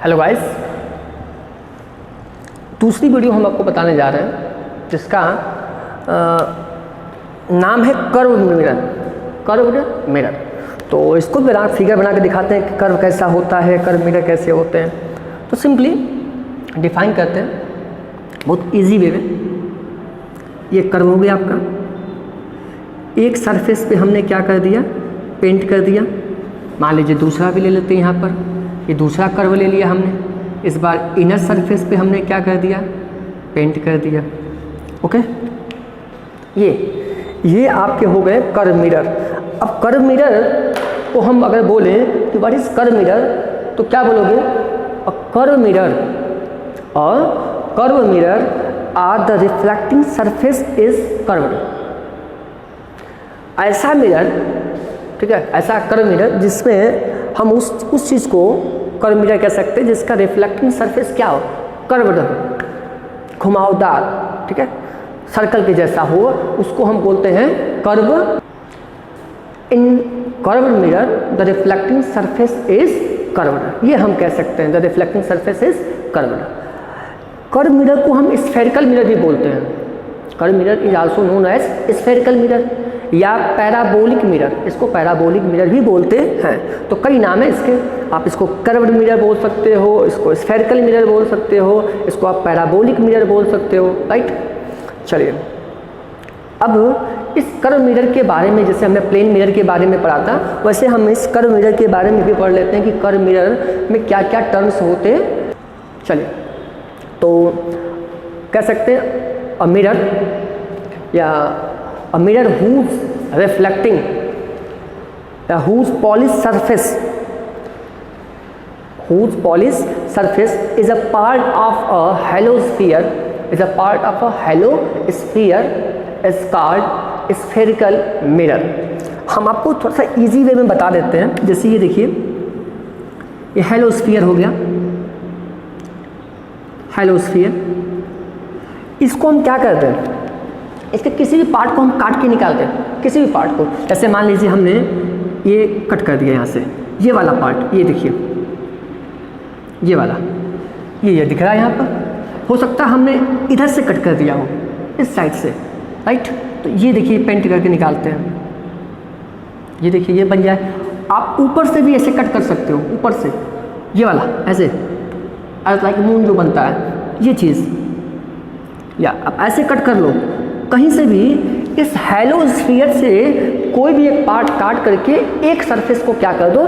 Hello guys, दूसरी video हम आपको बताने जा रहे हैं जिसका नाम है कर्व मिरर। कर्व मिरर, तो इसको भी फिगर बना के दिखाते हैं कि कर्व कैसा होता है, कर्व मिरर कैसे होते हैं। तो सिंपली डिफाइन करते हैं बहुत इजी वे में। ये कर्व हो गया आपका, एक सरफेस पे हमने क्या कर दिया, पेंट कर दिया। मान लीजिए दूसरा भी ले लेते हैं, यहाँ पर ये दूसरा कर्व ले लिया हमने। इस बार इनर सरफेस पे हमने क्या कर दिया, पेंट कर दिया। ओके, ये आपके हो गए कर्व मिरर। अब कर्व मिरर को हम अगर बोलें कि व्हाट इज कर्व मिरर, तो क्या बोलोगे? कर्व मिरर और curve mirror are the reflecting surface is curved. ऐसा मिरर, ठीक है, ऐसा कर्व मिरर जिसमें हम उस चीज़ को कर्व मिरर कह सकते हैं जिसका रिफ्लेक्टिंग सरफेस क्या हो, कर्व्ड, घुमावदार, ठीक है, सर्कल के जैसा हो, उसको हम बोलते हैं curve. In curve mirror the reflecting surface is curved, ये हम कह सकते हैं the reflecting surface is curved. Curve mirror को हम स्फेरिकल मिरर भी बोलते हैं। Curve mirror is also known as spherical mirror या पैराबोलिक मिरर, इसको पैराबोलिक मिरर भी बोलते हैं। तो कई नाम है इसके, आप इसको कर्व्ड मिरर बोल सकते हो, इसको स्फेरिकल मिरर बोल सकते हो, इसको आप पैराबोलिक मिरर बोल सकते हो, राइट। चलिए, अब इस कर्व मिरर के बारे में, जैसे हमने प्लेन मिरर के बारे में पढ़ा था, वैसे हम इस कर्व मिरर के बारे में भी पढ़ लेते हैं कि कर्व मिरर में क्या क्या टर्म्स होते हैं। चलिए, तो कह सकते हैं अ मिरर या a mirror whose reflecting whose polished surface is a part of a halosphere is called spherical mirror। हम आपको थोड़ा सा इजी वे में बता देते हैं। जैसे ये देखिए, ये हेलोस्फीयर हो गया, हेलोस्फीयर, इसको हम क्या करते हैं, इसके किसी भी पार्ट को हम काट के निकालते हैं, किसी भी पार्ट को। जैसे मान लीजिए हमने ये कट कर दिया यहाँ से, ये वाला पार्ट, ये देखिए, ये वाला, ये दिख रहा है यहाँ पर। हो सकता है हमने इधर से कट कर दिया हो, इस साइड से, राइट। तो ये देखिए पेंट करके निकालते हैं, ये देखिए ये बन जाए। आप ऊपर से भी ऐसे कट कर सकते हो, ऊपर से ये वाला ऐसे, लाइक मून जो बनता है, ये चीज़, या आप ऐसे कट कर लो। कहीं से भी इस हेलोस्फीयर से कोई भी एक पार्ट काट करके एक सरफेस को क्या कर दो,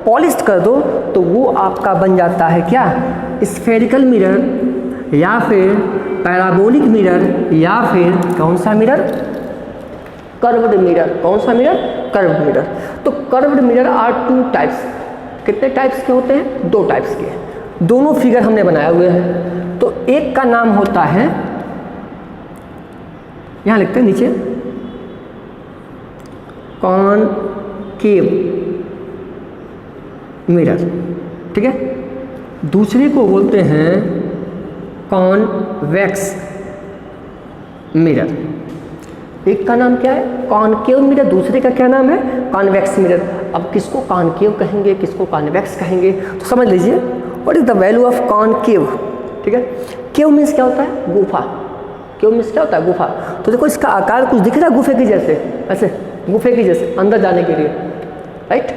पॉलिश कर दो, तो वो आपका बन जाता है क्या, स्फेरिकल मिरर या फिर पैराबोलिक मिरर या फिर कौन सा मिरर, कर्व्ड मिरर। कौन सा मिरर? Curved mirror. तो curved mirror are two types. कितने टाइप्स के होते हैं? दो टाइप्स के। दोनों फिगर हमने बनाए हुए हैं। तो एक का नाम होता है, यहाँ लिखते हैं नीचे, कॉनकेव मिरर, ठीक है। दूसरे को बोलते हैं कॉन्वेक्स मिरर। एक का नाम क्या है? Concave mirror. दूसरे का क्या नाम है? Convex mirror. अब किसको कॉनकेव कहेंगे, किसको कॉन्वेक्स कहेंगे, तो समझ लीजिए what is the value of concave, ठीक है। केव मीन्स क्या होता है? गुफा। क्यों मीन्स क्या होता है? गुफा। तो देखो इसका आकार कुछ दिख रहा है गुफे के जैसे, ऐसे गुफे के जैसे अंदर जाने के लिए, राइट।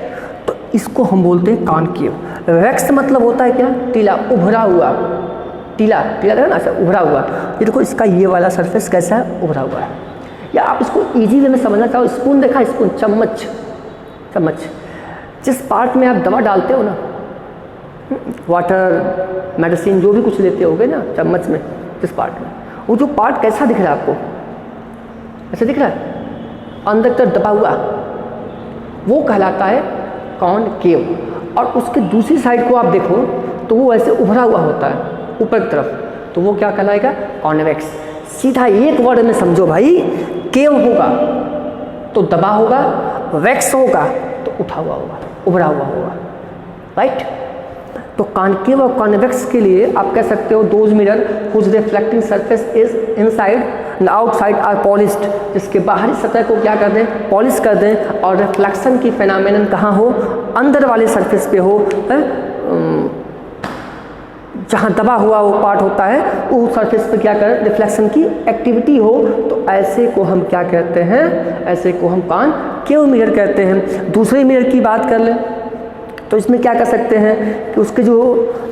तो इसको हम बोलते हैं कॉनकेव। वैक्स मतलब होता है क्या? टीला, उभरा हुआ, टीला है ना, ऐसा उभरा हुआ। ये देखो इसका ये वाला सरफेस कैसा है, उभरा हुआ है। या आप इसको इजी वे में समझना चाहो, स्पून देखा, स्पून, चम्मच, जिस पार्ट में आप दवा डालते हो ना, वाटर, मेडिसिन, जो भी कुछ लेते होगे ना चम्मच में, जिस पार्ट में, वो जो पार्ट कैसा दिख रहा है आपको, ऐसा दिख रहा है, अंदर तक दबा हुआ, वो कहलाता है कॉनकेव। और उसके दूसरी साइड को आप देखो तो वो ऐसे उभरा हुआ होता है ऊपर की तरफ, तो वो क्या कहलाएगा? कॉन्वेक्स। सीधा एक वर्ड में समझो भाई, केव होगा तो दबा होगा, वैक्स होगा तो उठा हुआ होगा, उभरा हुआ होगा, राइट। तो कॉनकेव और कॉन्वेक्स के लिए आप कह सकते हो those mirror whose reflecting surface is inside and outside are polished, जिसके बाहरी सतह को क्या कर दें? पॉलिश कर दें, और रिफ्लेक्शन की फेनोमेनन कहाँ हो? अंदर वाले सरफेस पे हो, जहाँ दबा हुआ वो पार्ट होता है वो सरफेस पे क्या कर रिफ्लेक्शन की एक्टिविटी हो, तो ऐसे को हम क्या कहते हैं, ऐसे को हम कॉनकेव मिरर कहते हैं। दूसरे मिरर की बात कर लें तो इसमें क्या कर सकते हैं कि उसके जो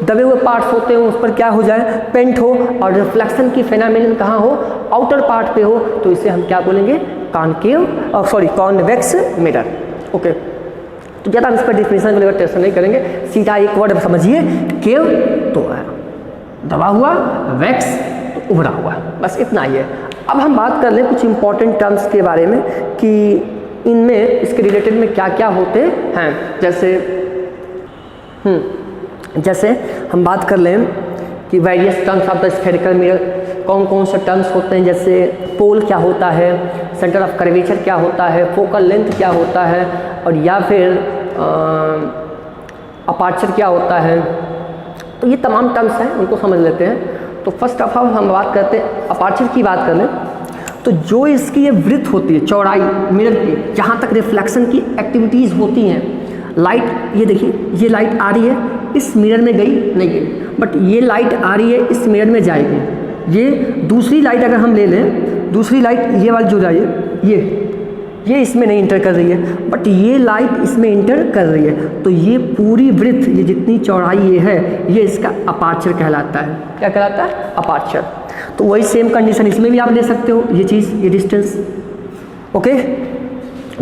दबे हुए पार्ट्स होते हैं उस पर क्या हो जाए, पेंट हो, और रिफ्लेक्शन की फेनोमेनन कहाँ हो, आउटर पार्ट पे हो, तो इसे हम क्या बोलेंगे, कॉनकेव कॉन्वेक्स मिरर। ओके, तो ज़्यादा हम इस पर डिफिनेशन वगैरह टेंशन नहीं करेंगे, सीधा एक वर्ड समझिए, केव तो दबा हुआ, वैक्स तो उभरा हुआ, बस इतना ही है। अब हम बात कर लें कुछ इंपॉर्टेंट टर्म्स के बारे में कि इनमें इसके रिलेटेड में क्या क्या होते हैं। जैसे हम बात कर लें कि various terms of the spherical mirror, कौन कौन से टर्म्स होते हैं, जैसे पोल क्या होता है, सेंटर ऑफ कर्वेचर क्या होता है, फोकल लेंथ क्या होता है, और या फिर अपर्चर क्या होता है। तो ये तमाम टर्म्स हैं, उनको समझ लेते हैं। तो फर्स्ट ऑफ ऑल हम बात करते हैं अपर्चर की बात कर लें तो जो इसकी ये वृत्त होती है, चौड़ाई मिरर की, जहाँ तक रिफ्लेक्शन की एक्टिविटीज़ होती हैं, लाइट, ये देखिए ये लाइट आ रही है, इस मिरर में गई नहीं गई, बट ये लाइट आ रही है, इस मिरर में जाएगी। ये दूसरी लाइट अगर हम ले लें, दूसरी लाइट ये वाली जो जाए, ये इसमें नहीं इंटर कर रही है, बट ये लाइट इसमें इंटर कर रही है, तो ये पूरी वृत्त, ये जितनी चौड़ाई ये है, ये इसका अपर्चर कहलाता है। क्या कहलाता है? अपर्चर। तो वही सेम कंडीशन इसमें भी आप ले सकते हो, ये चीज़, ये डिस्टेंस। ओके,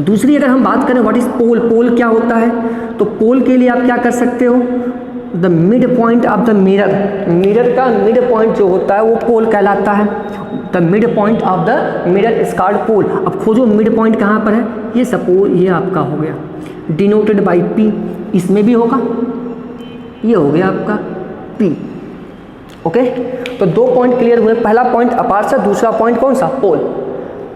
दूसरी अगर हम बात करें व्हाट इज पोल, पोल क्या होता है, तो पोल के लिए आप क्या कर सकते हो, the mid point of the mirror, mirror का मिड पॉइंट जो होता है वो पोल कहलाता है। The mid point of the mirror is called pole. अब खोजो मिड पॉइंट कहाँ पर है, ये सपोज ये आपका हो गया डिनोटेड बाई पी, इसमें भी होगा, ये हो गया आपका पी। ओके, तो दो पॉइंट क्लियर हुए, पहला पॉइंट अपर्चर, दूसरा पॉइंट कौन सा, पोल।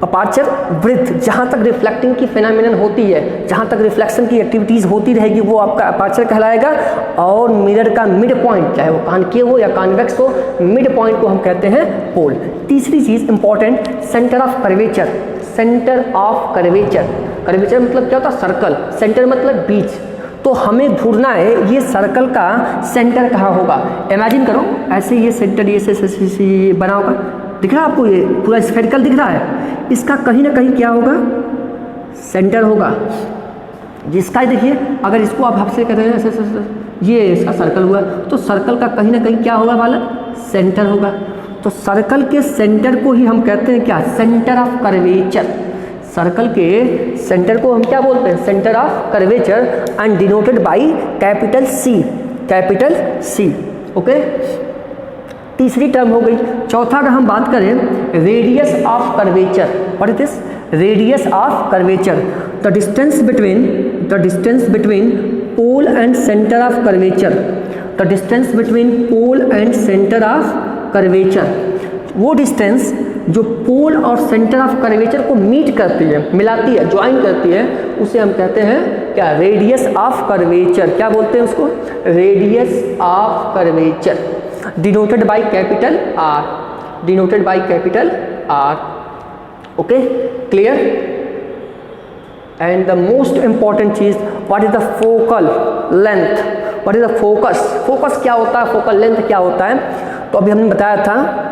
अपर्चर वृत्त, जहाँ तक रिफ्लेक्टिंग की फेनोमेनन होती है, जहाँ तक रिफ्लेक्शन की एक्टिविटीज़ होती रहेगी वो आपका अपर्चर कहलाएगा। और मिरर का मिड पॉइंट, चाहे वो कॉनकेव हो या कॉन्वेक्स हो, मिड पॉइंट को हम कहते हैं पोल। तीसरी चीज़ important, centre of curvature, centre of curvature, curvature मतलब क्या होता है, सर्कल, सेंटर मतलब बीच। तो हमें ढूंढना है ये सर्कल का सेंटर कहाँ होगा। इमेजिन करो ऐसे ये सेंटर ये बना होगा, दिख रहा है आपको, ये पूरा स्फेरिकल दिख रहा है, इसका कहीं ना कहीं क्या होगा, सेंटर होगा, जिसका देखिए अगर इसको आप आपसे कहते हैं ऐसे ये इसका सर्कल हुआ, तो सर्कल का कहीं ना कहीं क्या होगा वाला, सेंटर होगा। तो सर्कल के सेंटर को ही हम कहते हैं क्या, सेंटर ऑफ कर्वेचर। सर्कल के सेंटर को हम क्या बोलते हैं, centre of curvature, and denoted by capital C, capital C. Okay, तीसरी टर्म हो गई। चौथा अगर हम बात करें radius of curvature, what is this, radius of curvature, the distance between pole and centre of curvature, the distance between pole and centre of curvature, वो distance जो पोल और सेंटर ऑफ कर्वेचर को मीट करती है, मिलाती है, join करती है, उसे हम कहते हैं क्या, रेडियस ऑफ कर्वेचर। क्या बोलते हैं उसको, radius of curvature, denoted by capital R, denoted by capital R. Okay, clear. And the most important चीज, what is the focal length, what is the focus, focus क्या होता है, फोकल लेंथ क्या होता है। तो अभी हमने बताया था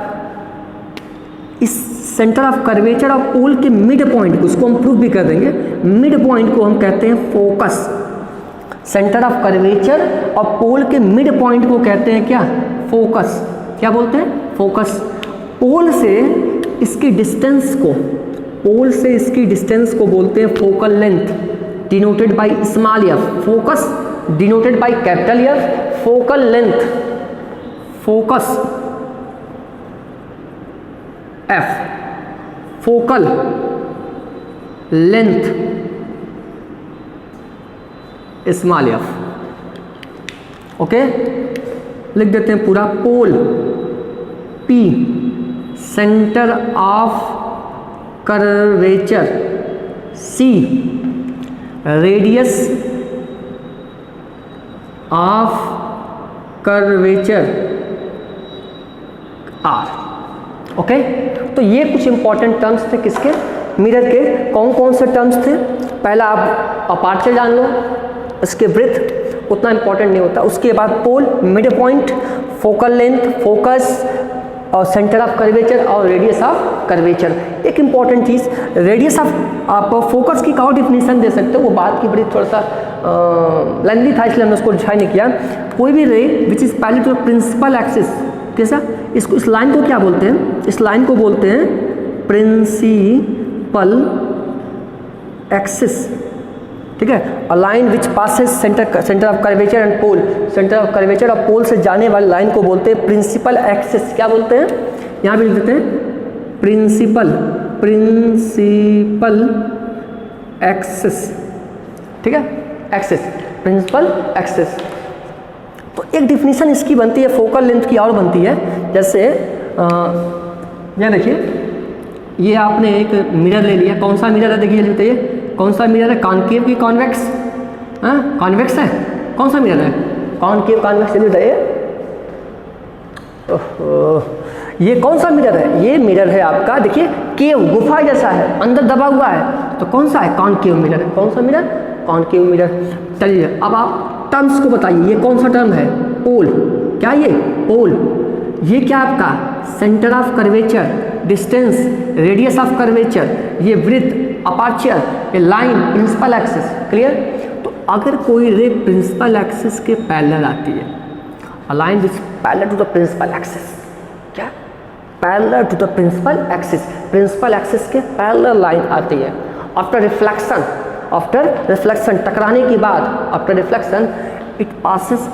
इस सेंटर ऑफ कर्वेचर और पोल के मिड पॉइंट को, उसको हम प्रूव भी कर देंगे, मिड पॉइंट को हम कहते हैं फोकस। सेंटर ऑफ कर्वेचर और पोल के मिड पॉइंट को कहते हैं क्या, फोकस। क्या बोलते हैं, फोकस। पोल से इसकी डिस्टेंस को, पोल से इसकी डिस्टेंस को बोलते हैं focal length, denoted by small f. Focus denoted by capital F, focal length, focus F, focal length small f. Okay, लिख देते हैं पूरा, pole P, centre of curvature C, radius of curvature R. Okay, तो ये कुछ important terms थे किसके, mirror के। कौन कौन से टर्म्स थे, पहला आप अपर्चर जान लो, इसके वृत्त, उतना इंपॉर्टेंट नहीं होता। उसके बाद pole, mid point, focal length, focus और सेंटर ऑफ कर्वेचर और रेडियस ऑफ कर्वेचर। एक इंपॉर्टेंट चीज़, रेडियस ऑफ आप फोकस की और डिफिनीशन दे सकते हो, वो बात की बड़ी थोड़ा सा लेंथी था इसलिए हमने उसको डिफाइन नहीं किया। कोई भी ray which is parallel to principal axis, कैसा, इसको, इस लाइन को क्या बोलते हैं, इस लाइन को बोलते हैं प्रिंसिपल एक्सिस, ठीक है। A line which passes centre of curvature and pole, centre of curvature और पोल से जाने वाली लाइन को बोलते हैं प्रिंसिपल एक्सिस। क्या बोलते हैं, यहाँ भी लिख देते हैं प्रिंसिपल एक्सिस, ठीक है, एक्सिस, प्रिंसिपल एक्सिस। तो एक डिफिनीशन इसकी बनती है, फोकल लेंथ की और बनती है। जैसे यहाँ देखिए, ये आपने एक मिरर ले लिया, कौन सा मिरर है देखिए, बताइए कौन सा मिरर है, कॉनकेव की कॉन्वेक्स, हाँ कॉन्वेक्स है, कौन सा मिरर है, कॉनकेव कॉन्वेक्स, चलिए बताइए। ये कौन सा मिरर है, ये मिरर है आपका, देखिए केव, गुफा जैसा है, अंदर दबा हुआ है, तो कौन सा है, कॉनकेव मिरर है। कौन सा मिरर, कॉनकेव मिरर। चलिए अब आप टर्म्स को बताइए, ये कौन सा टर्म है, पोल, क्या ये पोल, ये क्या आपका centre of curvature, distance, radius of curvature, ये ब्रीथ, अपर्चर, ये लाइन, प्रिंसिपल एक्सिस, क्लियर। तो अगर कोई रे प्रिंसिपल एक्सिस के पैरेलल आती है, a line which parallel to the principal axis, क्या parallel to the principal axis, principal axis के पैरेलल लाइन आती है, आफ्टर रिफ्लेक्शन, टकराने के बाद, after reflection it passes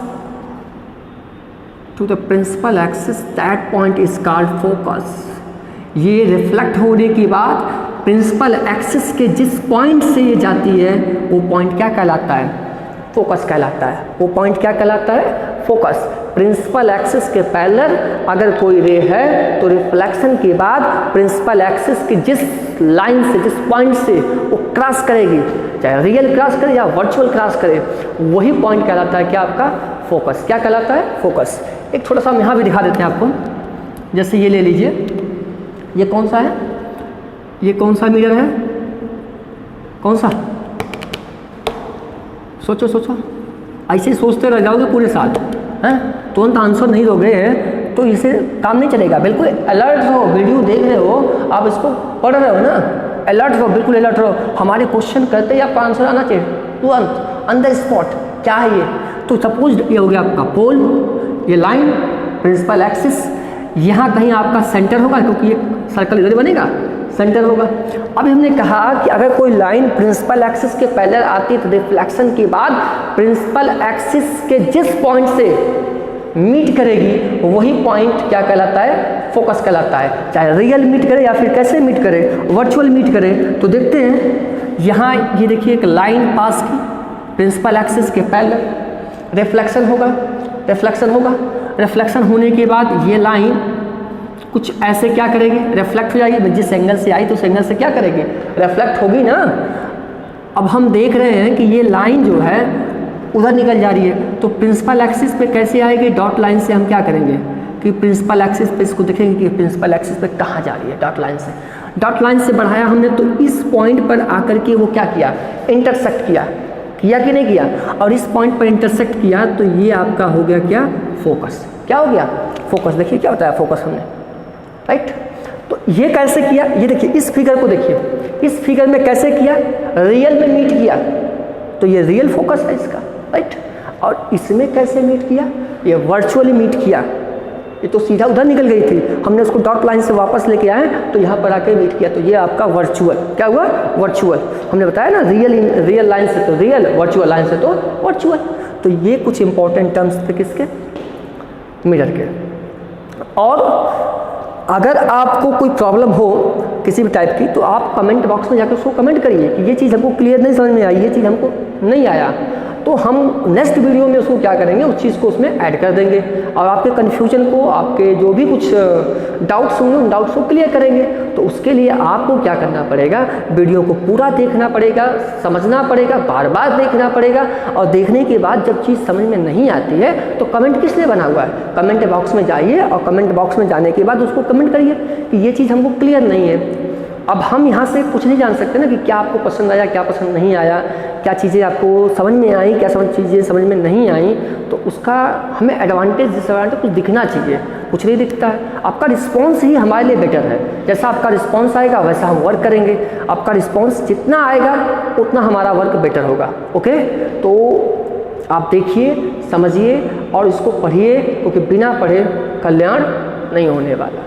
to the principal axis, that point is called focus. ये reflect होने के बाद प्रिंसिपल एक्सिस के जिस पॉइंट से ये जाती है वो पॉइंट क्या कहलाता है, फोकस कहलाता है। वो पॉइंट क्या कहलाता है, फोकस। प्रिंसिपल एक्सिस के पैरेलल अगर कोई रे है तो रिफ्लेक्शन के बाद प्रिंसिपल एक्सिस की जिस लाइन से, जिस पॉइंट से वो क्रॉस करेगी, चाहे रियल क्रॉस करे या वर्चुअल क्रॉस करे, वही पॉइंट कहलाता है क्या आपका, फोकस। क्या कहलाता है, फोकस। एक थोड़ा सा हम यहाँ भी दिखा देते हैं आपको, जैसे ये ले लीजिए, ये कौन सा है, ये कौन सा मिरर है, कौन सा, सोचो सोचो, ऐसे सोचते रह जाओगे पूरे साल, हैं, तुरंत आंसर नहीं दोगे तो इसे काम नहीं चलेगा। बिल्कुल अलर्ट रहो, वीडियो देख रहे हो आप, इसको पढ़ रहे हो ना, अलर्ट रहो, बिल्कुल अलर्ट रहो। हमारे क्वेश्चन करते ही आपका आंसर आना चाहिए तुरंत, ऑन द स्पॉट। क्या है ये, तो सपोज ये हो गया आपका पोल, ये लाइन, प्रिंसिपल एक्सिस, यहाँ कहीं आपका सेंटर होगा क्योंकि ये सर्कल इधर बनेगा, सेंटर होगा। अब हमने कहा कि अगर कोई लाइन प्रिंसिपल एक्सिस के पैरेलल आती है तो रिफ्लेक्शन के बाद प्रिंसिपल एक्सिस के जिस पॉइंट से मीट करेगी वही पॉइंट क्या कहलाता है, फोकस कहलाता है। चाहे रियल मीट करे या फिर कैसे मीट करे, वर्चुअल मीट करे। तो देखते हैं यहाँ ये देखिए एक लाइन पास की प्रिंसिपल एक्सिस के पैरेलल, रिफ्लेक्शन होगा, रिफ्लेक्शन होने के बाद ये लाइन कुछ ऐसे क्या करेगी, रिफ्लेक्ट हो जाएगी। जिस एंगल से आई तो उस एंगल से क्या करेगी, रिफ्लेक्ट होगी ना। अब हम देख रहे हैं कि ये लाइन जो है उधर निकल जा रही है, तो प्रिंसिपल एक्सिस पे कैसे आएगी, डॉट लाइन से हम क्या करेंगे कि प्रिंसिपल एक्सिस पे इसको देखेंगे कि प्रिंसिपल एक्सिस पे कहाँ जा रही है, डॉट लाइन से। डॉट लाइन से बढ़ाया हमने तो इस पॉइंट पर आकर के वो क्या किया, इंटरसेक्ट किया कि नहीं किया, और इस पॉइंट पर इंटरसेक्ट किया तो ये आपका हो गया क्या, फोकस। क्या हो गया, फोकस। देखिए क्या होता है फोकस हमने, राइट। तो ये कैसे किया, ये देखिए इस फिगर को देखिए, इस फिगर में कैसे किया, रियल में मीट किया तो ये रियल फोकस है इसका, राइट। और इसमें कैसे मीट किया, ये वर्चुअली मीट किया। ये तो सीधा उधर निकल गई थी, हमने उसको डॉट लाइन से वापस लेके आए तो यहाँ पर आके मीट किया, तो ये आपका वर्चुअल। क्या हुआ, वर्चुअल। हमने बताया ना रियल लाइन से तो रियल, वर्चुअल लाइन से तो वर्चुअल। तो ये कुछ इंपॉर्टेंट टर्म्स थे किसके, मिरर के। और अगर आपको कोई प्रॉब्लम हो किसी भी टाइप की तो आप कमेंट बॉक्स में जाकर उसको कमेंट करिए कि ये चीज़ हमको क्लियर नहीं समझ में आई, ये चीज़ हमको नहीं आया, तो हम नेक्स्ट वीडियो में उसको क्या करेंगे, उस चीज़ को उसमें ऐड कर देंगे और आपके कन्फ्यूजन को, आपके जो भी कुछ डाउट्स होंगे उन डाउट्स को क्लियर करेंगे। तो उसके लिए आपको क्या करना पड़ेगा, वीडियो को पूरा देखना पड़ेगा, समझना पड़ेगा, बार बार देखना पड़ेगा। और देखने के बाद जब चीज़ समझ में नहीं आती है तो कमेंट किस लिए बना हुआ है, कमेंट बॉक्स में जाइए और कमेंट बॉक्स में जाने के बाद उसको कमेंट करिए कि ये चीज़ हमको क्लियर नहीं है। अब हम यहाँ से कुछ नहीं जान सकते ना कि क्या आपको पसंद आया, क्या पसंद नहीं आया, क्या चीज़ें आपको समझ में आई, क्या चीज़ें समझ में नहीं आई। तो उसका हमें एडवांटेज डिसएडवांटेज कुछ दिखना चाहिए, कुछ नहीं दिखता है। आपका रिस्पॉन्स ही हमारे लिए बेटर है। जैसा आपका रिस्पॉन्स आएगा वैसा हम वर्क करेंगे। आपका रिस्पॉन्स जितना आएगा उतना हमारा वर्क बेटर होगा। ओके, तो आप देखिए, समझिए और इसको पढ़िए, क्योंकि बिना पढ़े कल्याण नहीं होने वाला।